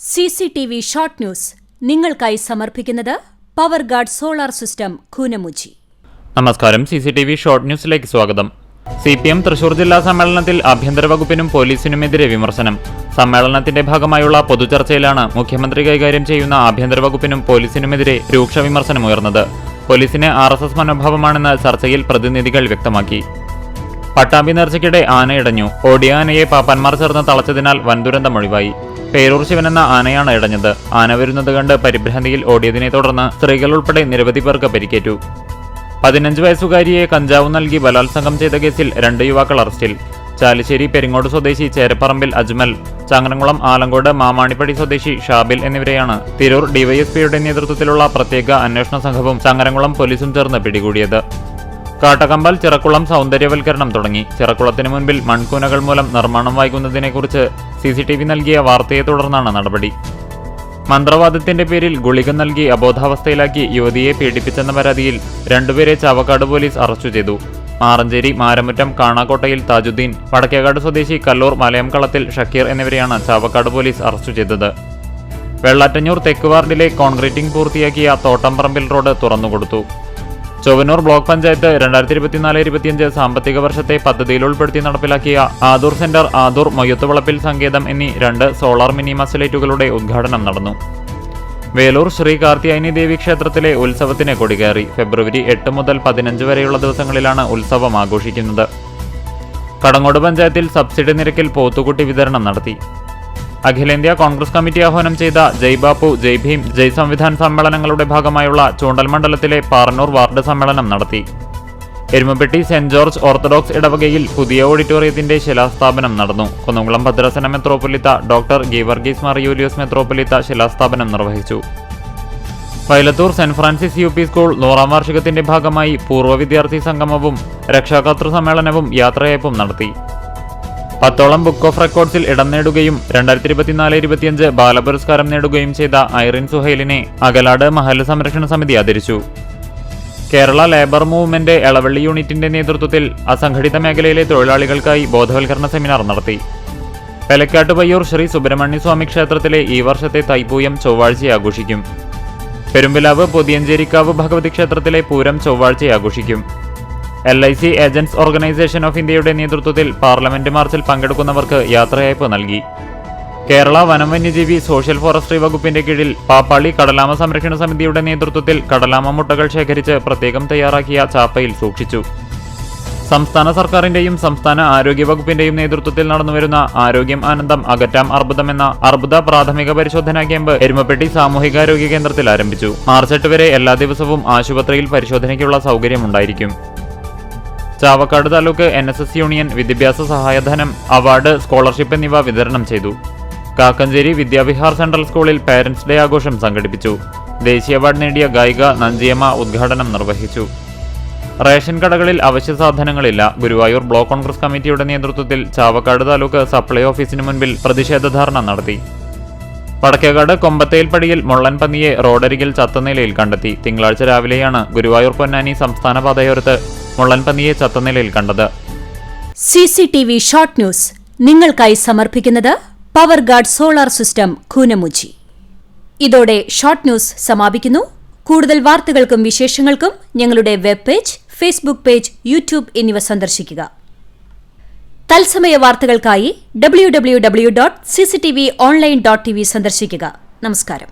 CCTV short news നിങ്ങൾക്കായി സമർപ്പിക്കുന്നത് power guard solar system Koonamuchi. നമസ്കാരം. CCTV ഷോർട്ട് ന്യൂസിലേക്ക് സ്വാഗതം. CPM തൃശൂർ ജില്ലാ സമ്മേളനത്തിൽ ആഭ്യന്തര വകുപ്പിനും പോലീസിനുമെതിരെ വിമർശനം. സമ്മേളനത്തിന്റെ ഭാഗമായുള്ള പൊതുചർച്ചയിലാണ് മുഖ്യമന്ത്രി കൈകാര്യം ചെയ്യുന്ന ആഭ്യന്തര വകുപ്പിനും പോലീസിനുമെതിരെ രൂക്ഷ വിമർശനമുയർന്നത്. പോലീസിന് RSS മനോഭാവമാണെന്ന് ചർച്ചയിൽ പ്രതിനിധികൾ വ്യക്തമാക്കി. പട്ടാമ്പി നേർച്ചയ്ക്കിടെ ആനയിടഞ്ഞു. ഓടിയ ആനയെ പാപ്പാന്മാർ ചേർന്ന് തളച്ചതിനാൽ വൻദുരന്തമൊഴിവായി. പേരൂർ ശിവൻ എന്ന ആനയാണ് ഇടഞ്ഞത്. ആന വരുന്നത് കണ്ട് പരിഭ്രാന്തിയിൽ ഓടിയതിനെ തുടർന്ന് സ്ത്രീകൾ ഉൾപ്പെടെ നിരവധി പേർക്ക് പരിക്കേറ്റു. 15 വയസ്സുകാരിയെ കഞ്ചാവ് നൽകി ബലാത്സംഗം ചെയ്ത കേസിൽ 2 യുവാക്കൾ അറസ്റ്റിൽ. ചാലിശ്ശേരി പെരിങ്ങോട് സ്വദേശി ചേരപ്പറമ്പിൽ അജ്മൽ, ചങ്ങരംകുളം ആലങ്കോട് മാമാണിപ്പടി സ്വദേശി ഷാബിൽ എന്നിവരെയാണ് തിരൂർ ഡിവൈഎസ്പിയുടെ നേതൃത്വത്തിലുള്ള പ്രത്യേക അന്വേഷണ സംഘവും ചങ്ങരംകുളം പോലീസും ചേർന്ന് പിടികൂടിയത്. കാട്ടകമ്പാൽ ചിറക്കുളം സൗന്ദര്യവൽക്കരണം തുടങ്ങി. ചിറക്കുളത്തിന് മുൻപിൽ മൺകൂനകൾ മൂലം നിർമ്മാണം വൈകുന്നതിനെക്കുറിച്ച് CCTV നൽകിയ വാർത്തയെ തുടർന്നാണ് നടപടി. മന്ത്രവാദത്തിന്റെ പേരിൽ ഗുളിക നൽകി അബോധാവസ്ഥയിലാക്കി യുവതിയെ പീഡിപ്പിച്ചെന്ന പരാതിയിൽ 2 പേരെ ചാവക്കാട് പോലീസ് അറസ്റ്റ് ചെയ്തു. മാറഞ്ചേരി മാരമുറ്റം കാണാക്കോട്ടയിൽ താജുദ്ദീൻ, വടക്കേക്കാട് സ്വദേശി കല്ലൂർ മലയംകളത്തിൽ ഷക്കീർ എന്നിവരെയാണ് ചാവക്കാട് പോലീസ് അറസ്റ്റ് ചെയ്തത്. വെള്ളാറ്റഞ്ഞൂർ തെക്ക് വാർഡിലെ കോൺക്രീറ്റിംഗ് പൂർത്തിയാക്കിയ തോട്ടംപറമ്പിൽ റോഡ് തുറന്നുകൊടുത്തു. ചൊവ്വന്നൂർ ബ്ലോക്ക് പഞ്ചായത്ത് 2024-25 സാമ്പത്തിക വർഷത്തെ പദ്ധതിയിൽ ഉൾപ്പെടുത്തി നടപ്പിലാക്കിയ ആദൂർ സെന്റർ, ആദൂർ മൊയ്യത്തുവളപ്പിൽ സങ്കേതം എന്നീ 2 സോളാർ മിനി മസലേറ്റുകളുടെ ഉദ്ഘാടനം നടന്നു. വേലൂർ ശ്രീ കാർത്തിയായനി ദേവി ക്ഷേത്രത്തിലെ ഉത്സവത്തിന് കൊടികയറി. ഫെബ്രുവരി 8 മുതൽ 15 വരെയുള്ള ദിവസങ്ങളിലാണ് ഉത്സവം ആഘോഷിക്കുന്നത്. കടങ്ങോട് പഞ്ചായത്തിൽ സബ്സിഡി നിരക്കിൽ പോത്തുകുട്ടി വിതരണം നടത്തി. അഖിലേന്ത്യാ കോൺഗ്രസ് കമ്മിറ്റി ആഹ്വാനം ചെയ്ത ജയ് ബാപ്പു, ജയ് ഭീം, ജയ് സംവിധാൻ സമ്മേളനങ്ങളുടെ ഭാഗമായുള്ള ചൂണ്ടൽ മണ്ഡലത്തിലെ പാറന്നൂർ വാർഡ് സമ്മേളനം നടത്തി. എരുമപ്പെട്ടി സെന്റ് ജോർജ് ഓർത്തഡോക്സ് ഇടവകയിൽ പുതിയ ഓഡിറ്റോറിയത്തിന്റെ ശിലാസ്ഥാപനം നടന്നു. കുന്നംകുളം ഭദ്രാസന മെത്രോപ്പൊലിത്ത ഡോക്ടർ ഗീവർഗീസ് മാർ യൂലിയോസ് മെത്രോപ്പൊലിത്ത ശിലാസ്ഥാപനം നിർവഹിച്ചു. Vayalathur saint Francis UP school 100ാം വാർഷികത്തിന്റെ ഭാഗമായി പൂർവ്വ വിദ്യാർത്ഥി സംഗമവും രക്ഷാകർതൃ സമ്മേളനവും യാത്രയയപ്പും നടത്തി. 10ഓളം ബുക്ക് ഓഫ് റെക്കോർഡ്സിൽ ഇടം നേടുകയും 2024-25 ബാലപുരസ്കാരം നേടുകയും ചെയ്ത ഐറിൻ സുഹൈലിനെ അകലാട് മഹല്ല് സംരക്ഷണ സമിതി ആദരിച്ചു. കേരള ലേബർ മൂവ്മെന്റ് എളവള്ളി യൂണിറ്റിന്റെ നേതൃത്വത്തിൽ അസംഘടിത മേഖലയിലെ തൊഴിലാളികൾക്കായി ബോധവൽക്കരണ സെമിനാർ നടത്തി. പെലക്കാട്ടുപയ്യൂർ ശ്രീ സുബ്രഹ്മണ്യ സ്വാമി ക്ഷേത്രത്തിലെ ഈ വർഷത്തെ തൈപ്പൂയം ചൊവ്വാഴ്ച ആഘോഷിക്കും. പെരുമ്പിലാവ് പൊതിയഞ്ചേരിക്കാവ് ഭഗവതി ക്ഷേത്രത്തിലെ പൂരം ചൊവ്വാഴ്ച ആഘോഷിക്കും. LIC ഏജന്റ്സ് ഓർഗനൈസേഷൻ ഓഫ് ഇന്ത്യയുടെ നേതൃത്വത്തിൽ പാർലമെന്റ് മാർച്ചിൽ പങ്കെടുക്കുന്നവർക്ക് യാത്രയയപ്പ് നൽകി. കേരള വനം വന്യജീവി സോഷ്യൽ ഫോറസ്ട്രി വകുപ്പിന്റെ കീഴിൽ പാപ്പാളി കടലാമ സംരക്ഷണ സമിതിയുടെ നേതൃത്വത്തിൽ കടലാമ മുട്ടകൾ ശേഖരിച്ച് പ്രത്യേകം തയ്യാറാക്കിയ ചാപ്പയിൽ സൂക്ഷിച്ചു. സംസ്ഥാന സർക്കാരിന്റെയും സംസ്ഥാന ആരോഗ്യ വകുപ്പിന്റെയും നേതൃത്വത്തിൽ നടന്നുവരുന്ന ആരോഗ്യം ആനന്ദം അകറ്റാം അർബുദം എന്ന അർബുദ പ്രാഥമിക പരിശോധനാ ക്യാമ്പ് എരുമപ്പെട്ടി സാമൂഹികാരോഗ്യ കേന്ദ്രത്തിൽ ആരംഭിച്ചു. മാർച്ച് 8 വരെ എല്ലാ ദിവസവും ആശുപത്രിയിൽ പരിശോധനയ്ക്കുള്ള സൗകര്യമുണ്ടായിരിക്കും. ചാവക്കാട് താലൂക്ക് NSS യൂണിയൻ വിദ്യാഭ്യാസ സഹായധനം, അവാർഡ്, സ്കോളർഷിപ്പ് എന്നിവ വിതരണം ചെയ്തു. കാക്കഞ്ചേരി വിദ്യാവിഹാർ സെൻട്രൽ സ്കൂളിൽ പേരന്റ്സ് ഡേ ആഘോഷം സംഘടിപ്പിച്ചു. ദേശീയ അവാർഡ് നേടിയ ഗായിക നഞ്ചിയമ്മ ഉദ്ഘാടനം നിർവഹിച്ചു. റേഷൻ കടകളിൽ അവശ്യ സാധനങ്ങളില്ല. ഗുരുവായൂർ ബ്ലോക്ക് കോൺഗ്രസ് കമ്മിറ്റിയുടെ നേതൃത്വത്തിൽ ചാവക്കാട് താലൂക്ക് സപ്ലൈ ഓഫീസിന് മുൻപിൽ പ്രതിഷേധ ധർണ നടത്തി. വടക്കേക്കാട് കൊമ്പത്തേൽപ്പടിയിൽ മുള്ളൻ പന്നിയെ റോഡരികിൽ ചത്ത നിലയിൽ കണ്ടെത്തി. തിങ്കളാഴ്ച രാവിലെയാണ് ഗുരുവായൂർ പൊന്നാനി സംസ്ഥാന പാതയോരത്ത് മുള്ളൻ പന്നിയെ ചത്ത നിലയിൽ കണ്ടത്. CCTV ഷോർട്ട് ന്യൂസ് നിങ്ങൾക്കായി സമർപ്പിക്കുന്നത് power guard solar system Koonamuchi. ഇതോടെ ഷോർട്ട് ന്യൂസ് സമാപിക്കുന്നു. കൂടുതൽ വാർത്തകൾക്കും വിശേഷങ്ങൾക്കും ഞങ്ങളുടെ web page, Facebook page, YouTube എന്നിവ സന്ദർശിക്കുക. തത്സമയ വാർത്തകൾക്കായി www.cctv online.tv സന്ദർശിക്കുക. നമസ്കാരം.